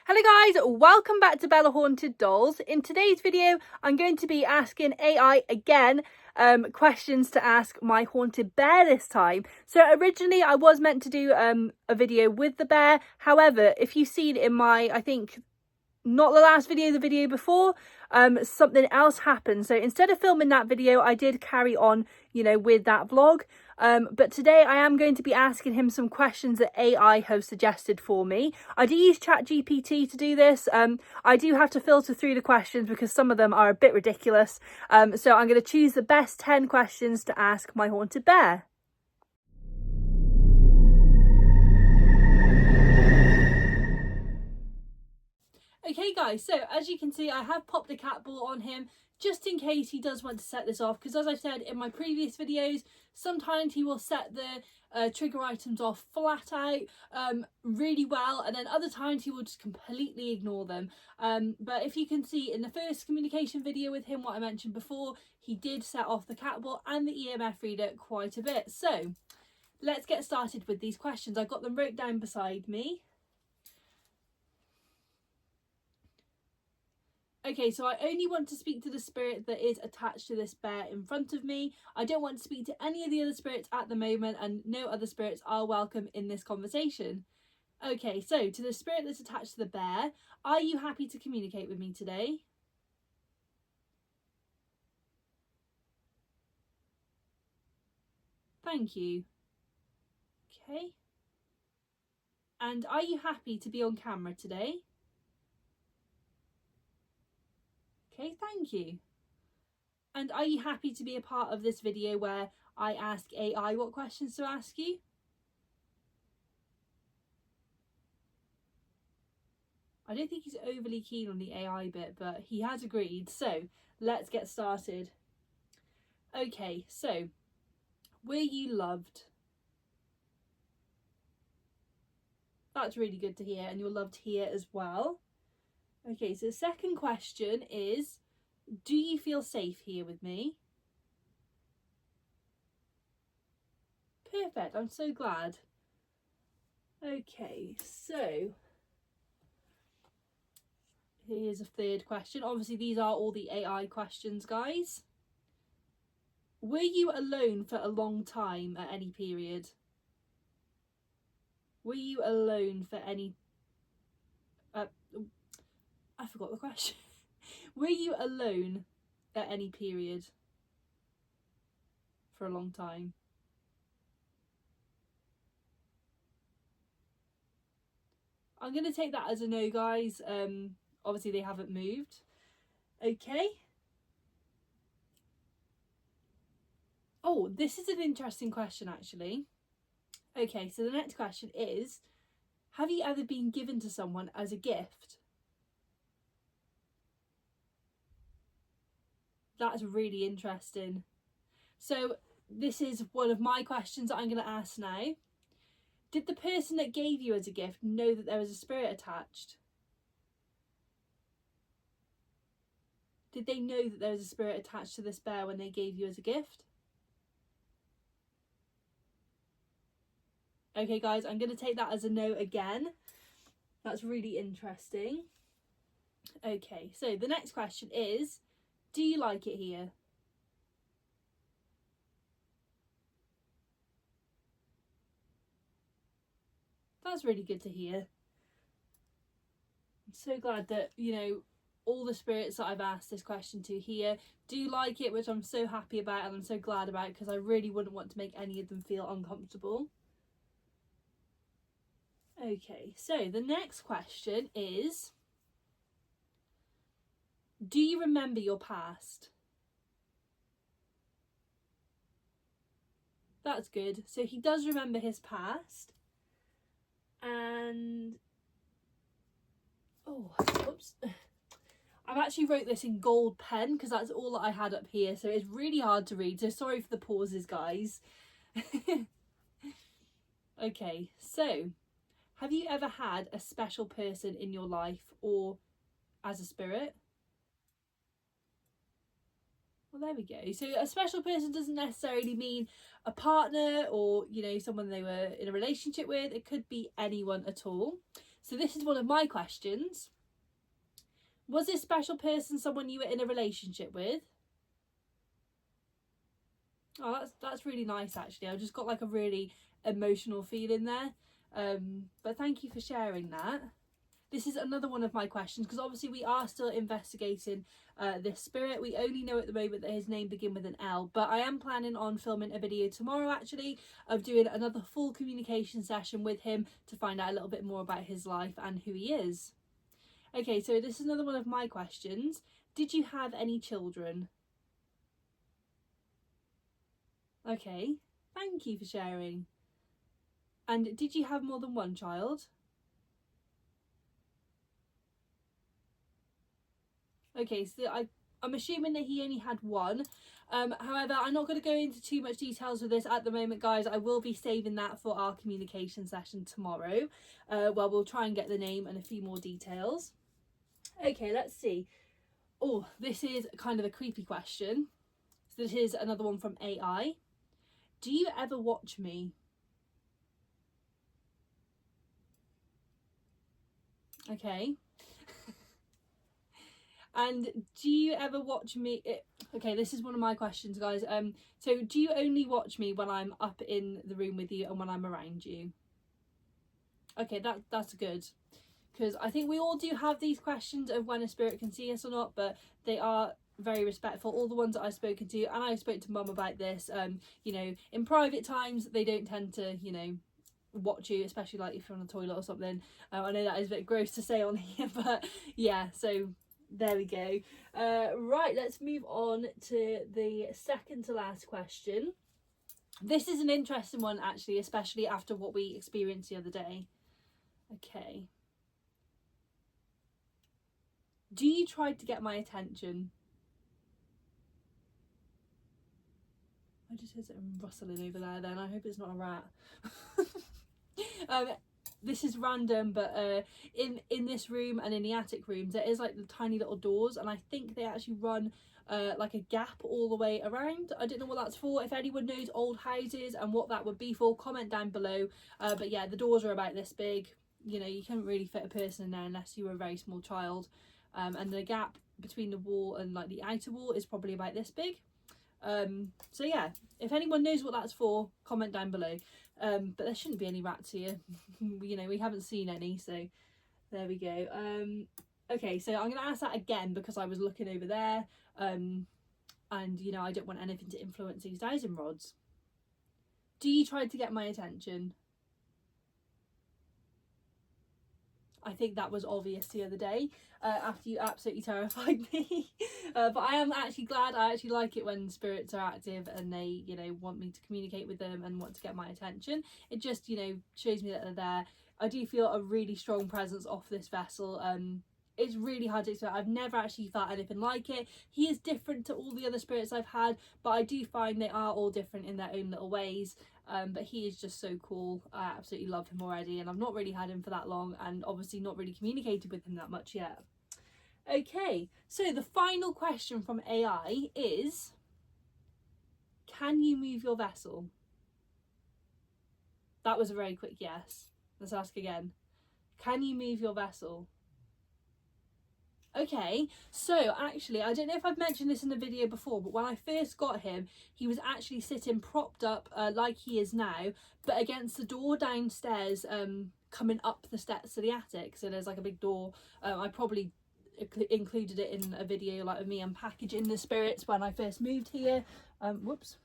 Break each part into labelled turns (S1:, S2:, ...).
S1: Hello guys, welcome back to Bella Haunted Dolls. In today's video, I'm going to be asking AI again questions to ask my haunted bear this time. So originally I was meant to do a video with the bear. However, if you've seen in my, I think, not the last video, the video before, something else happened. So instead of filming that video, I did carry on, with that vlog. But today I am going to be asking him some questions that AI have suggested for me. I do use ChatGPT to do this. I do have to filter through the questions because some of them are a bit ridiculous. So I'm going to choose the best 10 questions to ask my haunted bear. Okay guys, so as you can see, I have popped a cat ball on him just in case he does want to set this off, because as I've said in my previous videos, sometimes he will set the trigger items off flat out really well, and then other times he will just completely ignore them. But if you can see in the first communication video with him, what I mentioned before, he did set off the cat ball and the EMF reader quite a bit. So let's get started with these questions. I've got them wrote down beside me. Okay, so I only want to speak to the spirit that is attached to this bear in front of me. I don't want to speak to any of the other spirits at the moment, and no other spirits are welcome in this conversation. Okay, so to the spirit that's attached to the bear, are you happy to communicate with me today? Thank you. Okay. And are you happy to be on camera today? Okay, thank you. And are you happy to be a part of this video where I ask AI what questions to ask you? I don't think he's overly keen on the AI bit, but he has agreed. So let's get started. Okay, so were you loved? That's really good to hear, and you're loved here as well. Okay, so the second question is, do you feel safe here with me? Perfect, I'm so glad. Okay, so here's a third question. Obviously, these are all the AI questions, guys. Were you alone for a long time at any period? Were you alone for any... I forgot the question. Were you alone at any period for a long time? I'm going to take that as a no, guys. Obviously, they haven't moved. Okay. Oh, this is an interesting question, actually. Okay, so the next question is, have you ever been given to someone as a gift? That's really interesting. So this is one of my questions that I'm going to ask now. Did the person that gave you as a gift know that there was a spirit attached? Did they know that there was a spirit attached to this bear when they gave you as a gift? Okay, guys, I'm going to take that as a no again. That's really interesting. Okay, so the next question is, do you like it here? That's really good to hear. I'm so glad that, all the spirits that I've asked this question to here do like it, which I'm so happy about and I'm so glad about, because I really wouldn't want to make any of them feel uncomfortable. Okay, so the next question is, do you remember your past? That's good. So he does remember his past. And oh, oops. I've actually wrote this in gold pen because that's all that I had up here, so it's really hard to read, so sorry for the pauses, guys. Okay, so have you ever had a special person in your life or as a spirit? Well, there we go. So a special person doesn't necessarily mean a partner or, someone they were in a relationship with. It could be anyone at all. So this is one of my questions. Was this special person someone you were in a relationship with? Oh, that's really nice, actually. I just got like a really emotional feeling there. But thank you for sharing that. This is another one of my questions, because obviously we are still investigating this spirit. We only know at the moment that his name begins with an L, but I am planning on filming a video tomorrow, actually, of doing another full communication session with him to find out a little bit more about his life and who he is. Okay, so this is another one of my questions. Did you have any children? Okay, thank you for sharing. And did you have more than one child? Okay, so I'm assuming that he only had one. However, I'm not going to go into too much details with this at the moment, guys. I will be saving that for our communication session tomorrow, where we'll try and get the name and a few more details. Okay, let's see. Oh, this is kind of a creepy question. So this is another one from AI. Do you ever watch me? Okay. And do you ever watch me? Okay, this is one of my questions, guys. So do you only watch me when I'm up in the room with you and when I'm around you? Okay, that's good, because I think we all do have these questions of when a spirit can see us or not, but they are very respectful. All the ones that I've spoken to, and I spoke to Mum about this, you know, in private times they don't tend to, you know, watch you, especially like if you're on the toilet or something. I know that is a bit gross to say on here, but yeah, so there we go. Right, let's move on to the second to last question. This is an interesting one, actually, especially after what we experienced the other day. Okay. Do you try to get my attention? I just heard something rustling over there then. I hope it's not a rat. This is random, but in this room and in the attic rooms there is like the tiny little doors, and I think they actually run like a gap all the way around. I don't know what that's for. If anyone knows old houses and what that would be for, comment down below. But yeah, the doors are about this big. You know, you couldn't really fit a person in there unless you were a very small child. And the gap between the wall and like the outer wall is probably about this big. So yeah, if anyone knows what that's for, comment down below. But there shouldn't be any rats here. You know, we haven't seen any, so there we go. Okay, so I'm going to ask that again because I was looking over there, and you know, I don't want anything to influence these dowsing rods. Do you try to get my attention? I think that was obvious the other day, after you absolutely terrified me. But I am actually glad. I actually like it when spirits are active and they, you know, want me to communicate with them and want to get my attention. It just, you know, shows me that they're there. I do feel a really strong presence off this vessel. It's really hard to explain. I've never actually felt anything like it. He is different to all the other spirits I've had, but I do find they are all different in their own little ways. But he is just so cool. I absolutely love him already, and I've not really had him for that long, and obviously not really communicated with him that much yet. Okay, so the final question from AI is, can you move your vessel? That was a very quick yes. Let's ask again. Can you move your vessel? Okay, so actually, I don't know if I've mentioned this in the video before, but when I first got him, he was actually sitting propped up like he is now, but against the door downstairs, coming up the steps to the attic. So there's like a big door. I probably included it in a video like of me unpackaging the spirits when I first moved here. Whoops.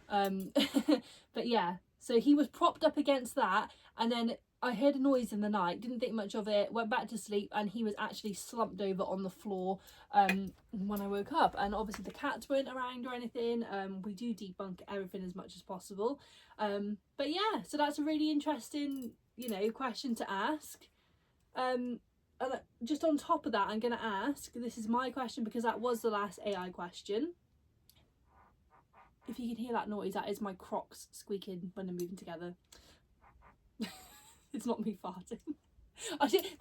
S1: But yeah, so he was propped up against that, and then I heard a noise in the night, didn't think much of it, went back to sleep, and he was actually slumped over on the floor when I woke up. And obviously the cats weren't around or anything. We do debunk everything as much as possible. But yeah, so that's a really interesting, you know, question to ask. And just on top of that, I'm going to ask, this is my question because that was the last AI question. If you can hear that noise, that is my Crocs squeaking when they're moving together. It's not me farting.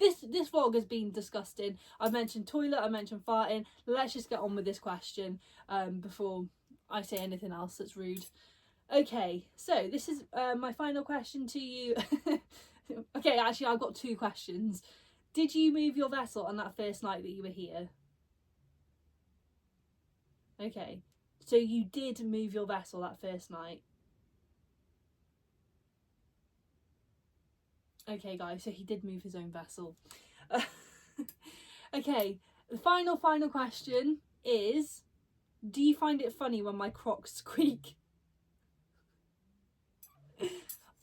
S1: This vlog has been disgusting. I've mentioned toilet, I mentioned farting. Let's just get on with this question before I say anything else that's rude. Okay, so this is my final question to you. Okay, actually, I've got 2 questions. Did you move your vessel on that first night that you were here? Okay, so you did move your vessel that first night. Okay, guys, so he did move his own vessel. Okay, the final question is, do you find it funny when my Crocs squeak?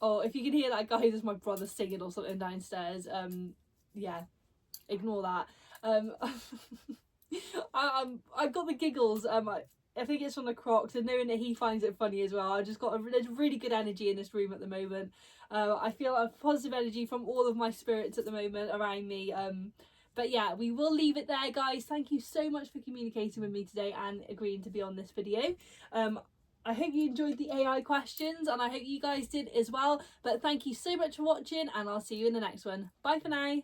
S1: Oh, if you can hear that, guys, it's my brother singing or something downstairs. Yeah, ignore that. I got the giggles. I think it's from the Crocs, and knowing that he finds it funny as well. I just got there's really good energy in this room at the moment. I feel a positive energy from all of my spirits at the moment around me. But yeah, we will leave it there, guys. Thank you so much for communicating with me today and agreeing to be on this video. I hope you enjoyed the AI questions, and I hope you guys did as well. But thank you so much for watching, and I'll see you in the next one. Bye for now.